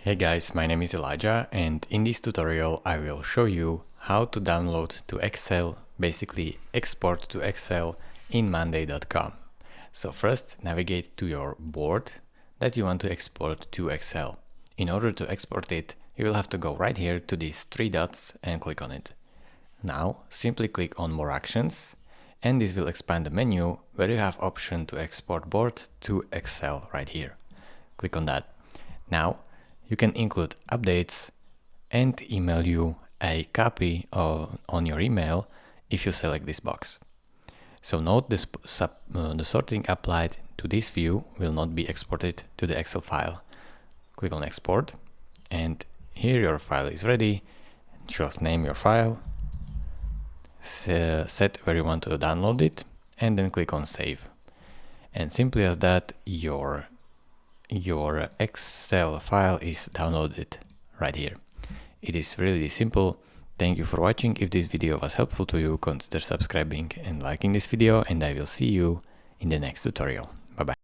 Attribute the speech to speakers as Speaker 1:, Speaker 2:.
Speaker 1: Hey guys, my name is Elijah, and in this tutorial I will show you how to download to Excel, basically export to Excel in monday.com. So first navigate to your board that you want to export to Excel. In order to export it, you will have to go right here to these three dots and click on it. Now simply click on More Actions, and this will expand the menu where you have option to export board to Excel right here. Click on that. Now you can include updates and email you a copy on your email if you select this box. So note this, the sorting applied to this view will not be exported to the Excel file. Click on Export, and here your file is ready. Just name your file, set where you want to download it, and then click on Save. And simply as that, your Excel file is downloaded right here. It is really simple. Thank you for watching. If this video was helpful to you, consider subscribing and liking this video, and I will see you in the next tutorial. Bye bye.